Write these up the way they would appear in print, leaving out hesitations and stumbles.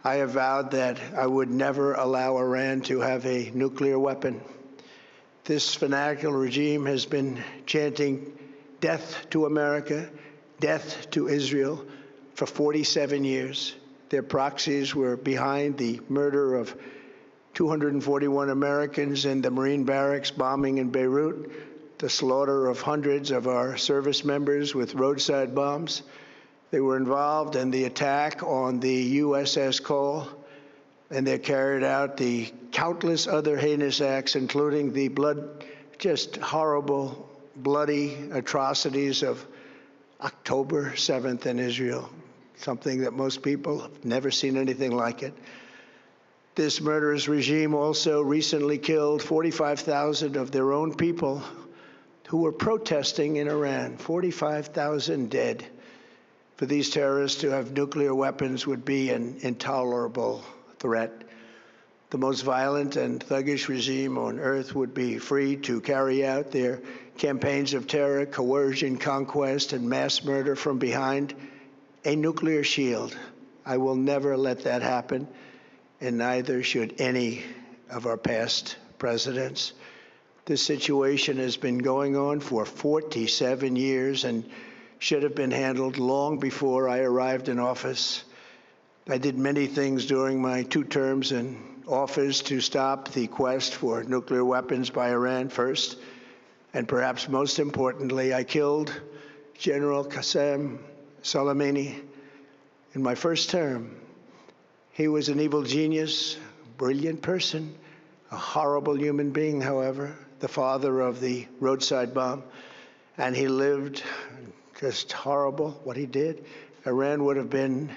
I have vowed that I would never allow Iran to have a nuclear weapon. This fanatical regime has been chanting death to America, death to Israel for 47 years. Their proxies were behind the murder of 241 Americans in the Marine barracks bombing in Beirut, the slaughter of hundreds of our service members with roadside bombs. They were involved in the attack on the USS Cole, and they carried out the countless other heinous acts, including the just horrible, bloody atrocities of October 7th in Israel, something that most people have never seen anything like it. This murderous regime also recently killed 45,000 of their own people who were protesting in Iran. 45,000 dead. For these terrorists to have nuclear weapons would be an intolerable threat. The most violent and thuggish regime on earth would be free to carry out their campaigns of terror, coercion, conquest, and mass murder from behind a nuclear shield. I will never let that happen, and neither should any of our past presidents. This situation has been going on for 47 years and should have been handled long before I arrived in office. I did many things during my 2 terms in office to stop the quest for nuclear weapons by Iran first, and perhaps most importantly, I killed General Qasem Soleimani in my first term. He was an evil genius, brilliant person, a horrible human being, however, the father of the roadside bomb, and he lived just horrible what he did. Iran would have been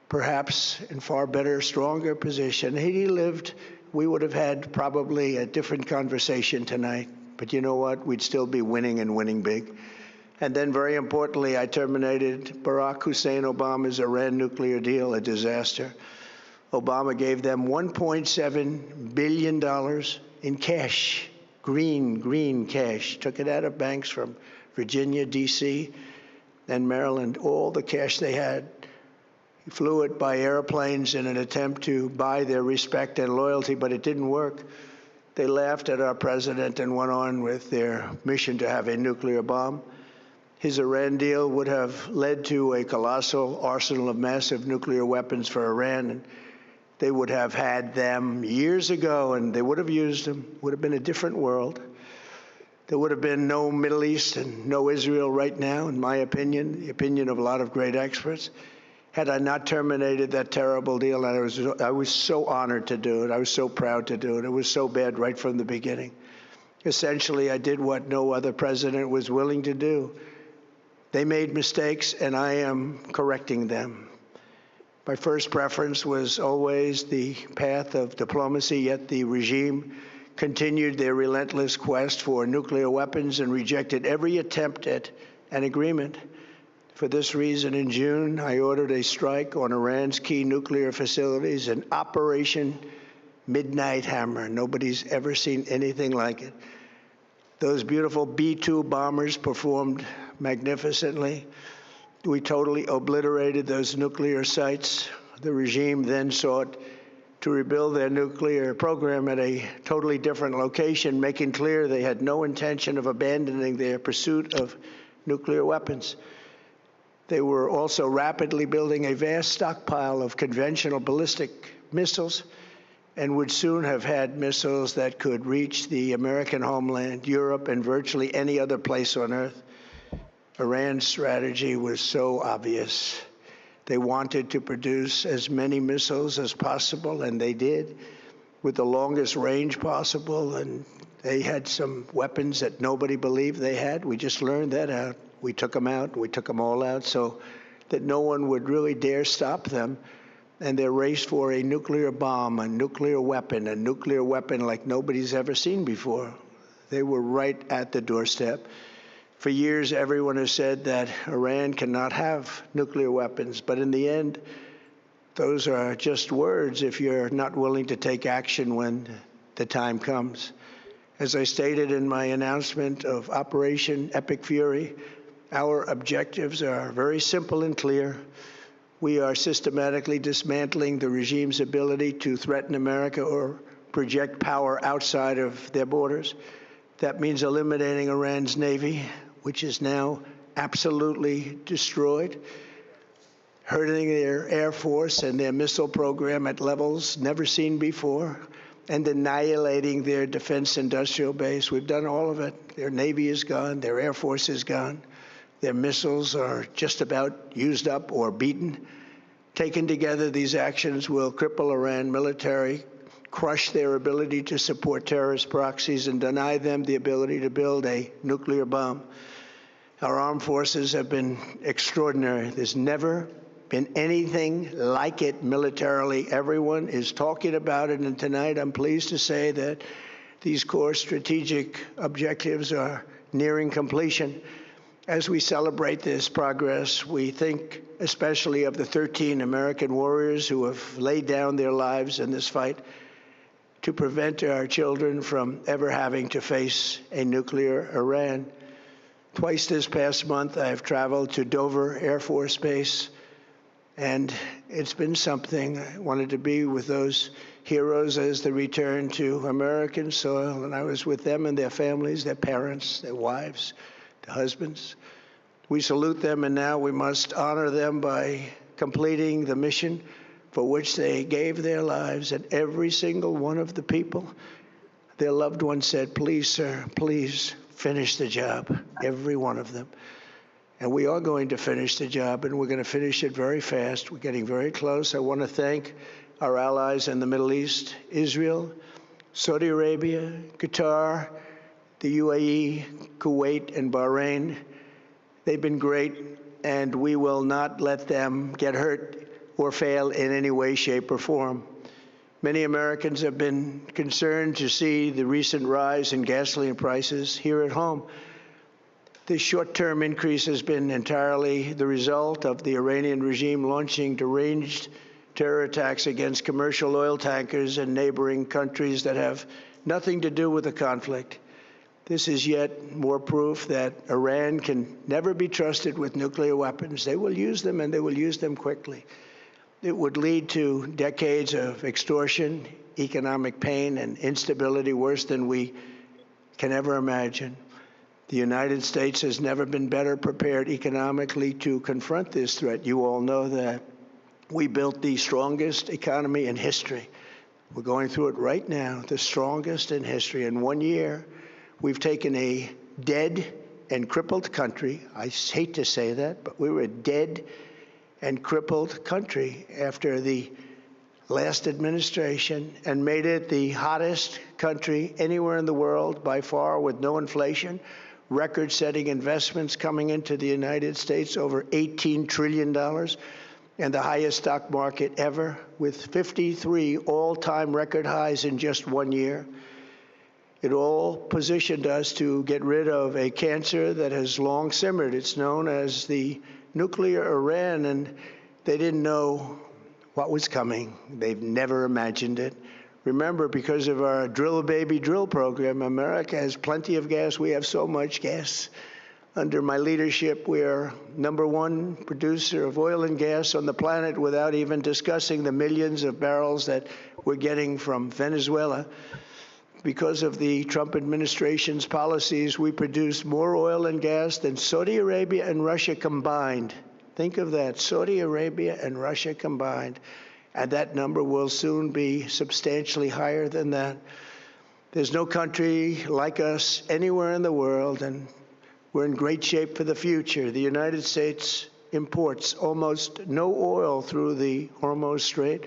perhaps in far better, stronger position. Had he lived, we would have had probably a different conversation tonight. But you know what? We'd still be winning and winning big. And then, very importantly, I terminated Barack Hussein Obama's Iran nuclear deal, a disaster. Obama gave them $1.7 billion in cash, green cash, took it out of banks from Virginia, D.C., and Maryland, all the cash they had. He flew it by airplanes in an attempt to buy their respect and loyalty, but it didn't work. They laughed at our president and went on with their mission to have a nuclear bomb. His Iran deal would have led to a colossal arsenal of massive nuclear weapons for Iran, and they would have had them years ago, and they would have used them. It would have been a different world. There would have been no Middle East and no Israel right now, in my opinion, the opinion of a lot of great experts, had I not terminated that terrible deal. And I was so honored to do it. I was so proud to do it. It was so bad right from the beginning. Essentially, I did what no other president was willing to do. They made mistakes, and I am correcting them. My first preference was always the path of diplomacy, yet the regime continued their relentless quest for nuclear weapons and rejected every attempt at an agreement. For this reason, in June, I ordered a strike on Iran's key nuclear facilities, an Operation Midnight Hammer. Nobody's ever seen anything like it. Those beautiful B-2 bombers performed magnificently. We totally obliterated those nuclear sites. The regime then sought to rebuild their nuclear program at a totally different location, making clear they had no intention of abandoning their pursuit of nuclear weapons. They were also rapidly building a vast stockpile of conventional ballistic missiles and would soon have had missiles that could reach the American homeland, Europe, and virtually any other place on Earth. Iran's strategy was so obvious. They wanted to produce as many missiles as possible, and they did, with the longest range possible. And they had some weapons that nobody believed they had. We just learned that out. We took them out. We took them all out so that no one would really dare stop them. And their race for a nuclear bomb, a nuclear weapon like nobody's ever seen before. They were right at the doorstep. For years, everyone has said that Iran cannot have nuclear weapons, but in the end, those are just words if you're not willing to take action when the time comes. As I stated in my announcement of Operation Epic Fury, our objectives are very simple and clear. We are systematically dismantling the regime's ability to threaten America or project power outside of their borders. That means eliminating Iran's Navy, which is now absolutely destroyed, hurting their Air Force and their missile program at levels never seen before, and annihilating their defense industrial base. We've done all of it. Their Navy is gone. Their Air Force is gone. Their missiles are just about used up or beaten. Taken together, these actions will cripple Iran militarily, crush their ability to support terrorist proxies, and deny them the ability to build a nuclear bomb. Our armed forces have been extraordinary. There's never been anything like it militarily. Everyone is talking about it, and tonight I'm pleased to say that these core strategic objectives are nearing completion. As we celebrate this progress, we think especially of the 13 American warriors who have laid down their lives in this fight to prevent our children from ever having to face a nuclear Iran. Twice this past month, I've traveled to Dover Air Force Base, and it's been something. I wanted to be with those heroes as they return to American soil, and I was with them and their families, their parents, their wives, their husbands. We salute them, and now we must honor them by completing the mission for which they gave their lives. And every single one of the people, their loved ones said, "Please, sir, please finish the job." Every one of them. And we are going to finish the job, and we're going to finish it very fast. We're getting very close. I want to thank our allies in the Middle East, Israel, Saudi Arabia, Qatar, the UAE, Kuwait, and Bahrain. They've been great, and we will not let them get hurt or fail in any way, shape, or form. Many Americans have been concerned to see the recent rise in gasoline prices here at home. This short-term increase has been entirely the result of the Iranian regime launching deranged terror attacks against commercial oil tankers in neighboring countries that have nothing to do with the conflict. This is yet more proof that Iran can never be trusted with nuclear weapons. They will use them, and they will use them quickly. It would lead to decades of extortion, economic pain, and instability worse than we can ever imagine. The United States has never been better prepared economically to confront this threat. You all know that. We built the strongest economy in history. We're going through it right now, the strongest in history. In 1 year, we've taken a dead and crippled country. I hate to say that, but we were a dead and crippled country after the last administration and made it the hottest country anywhere in the world by far, with no inflation, record-setting investments coming into the United States, over $18 trillion, and the highest stock market ever, with 53 all-time record highs in just 1 year. It all positioned us to get rid of a cancer that has long simmered. It's known as the nuclear Iran, and they didn't know what was coming. They've never imagined it. Remember, because of our Drill Baby Drill program, America has plenty of gas. We have so much gas. Under my leadership, we are #1 producer of oil and gas on the planet, without even discussing the millions of barrels that we're getting from Venezuela. Because of the Trump administration's policies, we produce more oil and gas than Saudi Arabia and Russia combined. Think of that, Saudi Arabia and Russia combined. And that number will soon be substantially higher than that. There's no country like us anywhere in the world, and we're in great shape for the future. The United States imports almost no oil through the Hormuz Strait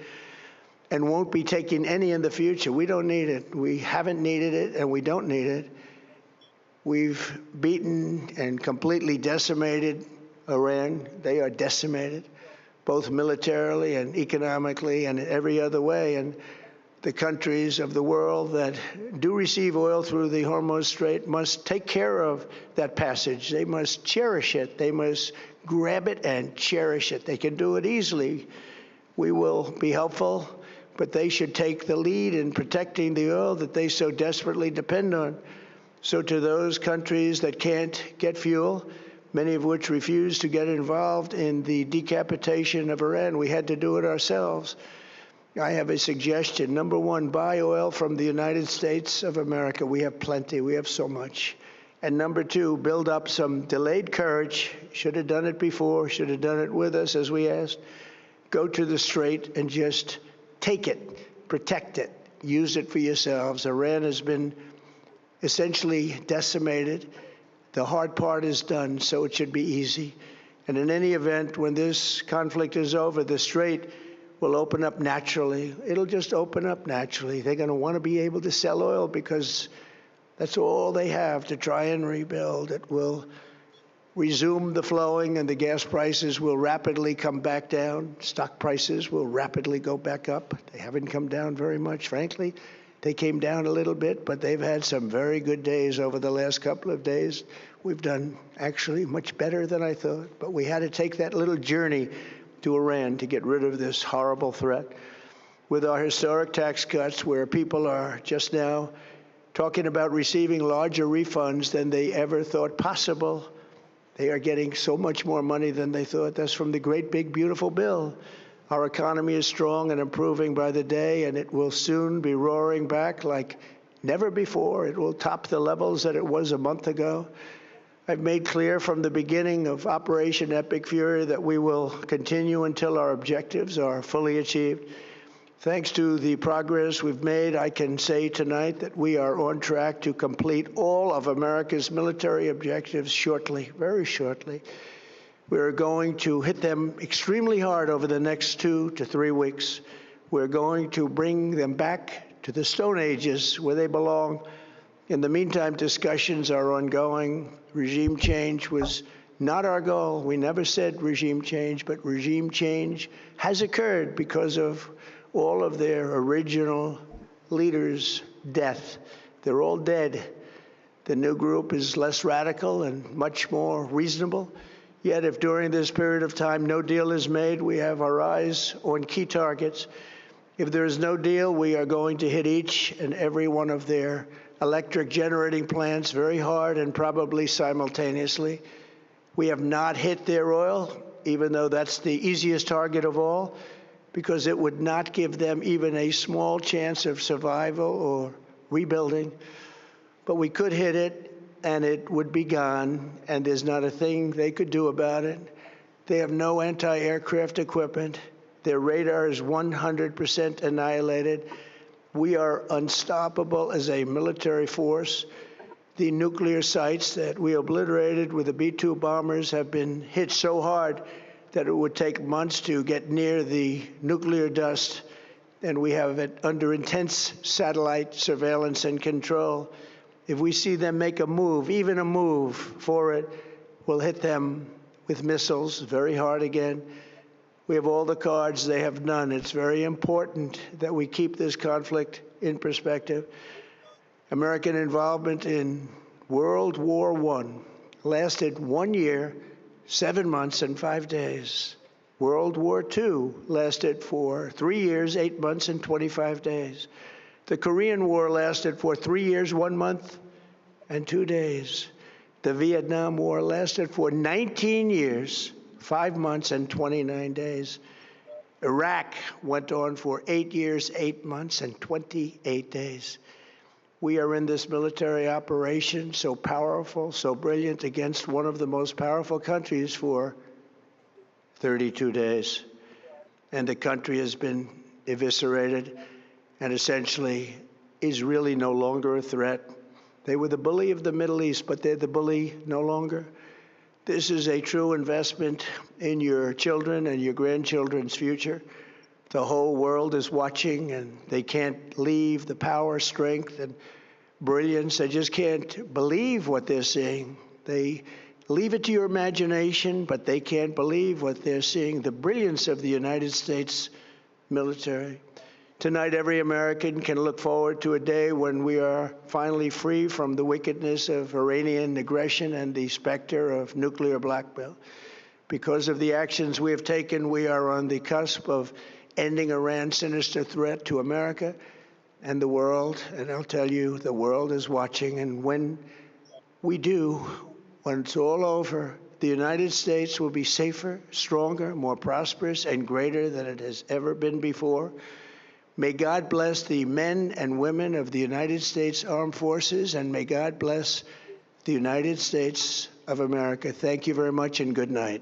and won't be taking any in the future. We don't need it. We haven't needed it, and we don't need it. We've beaten and completely decimated Iran. They are decimated, both militarily and economically and in every other way. And the countries of the world that do receive oil through the Hormuz Strait must take care of that passage. They must cherish it. They must grab it and cherish it. They can do it easily. We will be helpful, but they should take the lead in protecting the oil that they so desperately depend on. So to those countries that can't get fuel, many of which refused to get involved in the decapitation of Iran. We had to do it ourselves. I have a suggestion. Number one, buy oil from the United States of America. We have plenty. We have so much. And number two, build up some delayed courage. Should have done it before. Should have done it with us, as we asked. Go to the Strait and just take it, protect it, use it for yourselves. Iran has been essentially decimated. The hard part is done, so it should be easy. And in any event, when this conflict is over, the Strait will open up naturally. It'll just open up naturally. They're going to want to be able to sell oil because that's all they have to try and rebuild. It will resume the flowing, and the gas prices will rapidly come back down. Stock prices will rapidly go back up. They haven't come down very much, frankly. They came down a little bit, but they've had some very good days over the last couple of days. We've done actually much better than I thought, but we had to take that little journey to Iran to get rid of this horrible threat. With our historic tax cuts, where people are just now talking about receiving larger refunds than they ever thought possible, they are getting so much more money than they thought. That's from the great, big, beautiful bill. Our economy is strong and improving by the day, and it will soon be roaring back like never before. It will top the levels that it was a month ago. I've made clear from the beginning of Operation Epic Fury that we will continue until our objectives are fully achieved. Thanks to the progress we've made, I can say tonight that we are on track to complete all of America's military objectives shortly, very shortly. We're going to hit them extremely hard over the next 2 to 3 weeks. We're going to bring them back to the Stone Ages where they belong. In the meantime, discussions are ongoing. Regime change was not our goal. We never said regime change, but regime change has occurred because of all of their original leaders' death. They're all dead. The new group is less radical and much more reasonable. Yet if during this period of time no deal is made, we have our eyes on key targets. If there is no deal, we are going to hit each and every one of their electric generating plants very hard and probably simultaneously. We have not hit their oil, even though that's the easiest target of all, because it would not give them even a small chance of survival or rebuilding. But we could hit it, and it would be gone, and there's not a thing they could do about it. They have no anti-aircraft equipment. Their radar is 100% annihilated. We are unstoppable as a military force. The nuclear sites that we obliterated with the B-2 bombers have been hit so hard that it would take months to get near the nuclear dust, and we have it under intense satellite surveillance and control. If we see them make a move, even a move for it, we'll hit them with missiles very hard again. We have all the cards, they have none. It's very important that we keep this conflict in perspective. American involvement in World War I lasted 1 year, 7 months, and 5 days. World War II lasted for 3 years, 8 months, and 25 days. The Korean War lasted for 3 years, 1 month, and 2 days. The Vietnam War lasted for 19 years, 5 months, and 29 days. Iraq went on for 8 years, 8 months, and 28 days. We are in this military operation, so powerful, so brilliant, against one of the most powerful countries for 32 days. And the country has been eviscerated and essentially is really no longer a threat. They were the bully of the Middle East, but they're the bully no longer. This is a true investment in your children and your grandchildren's future. The whole world is watching, and they can't leave the power, strength, and brilliance. They just can't believe what they're seeing. They leave it to your imagination, but they can't believe what they're seeing, the brilliance of the United States military. Tonight, every American can look forward to a day when we are finally free from the wickedness of Iranian aggression and the specter of nuclear blackmail. Because of the actions we have taken, we are on the cusp of ending Iran's sinister threat to America and the world. And I'll tell you, the world is watching. And when we do, when it's all over, the United States will be safer, stronger, more prosperous, and greater than it has ever been before. May God bless the men and women of the United States Armed Forces, and may God bless the United States of America. Thank you very much, and good night.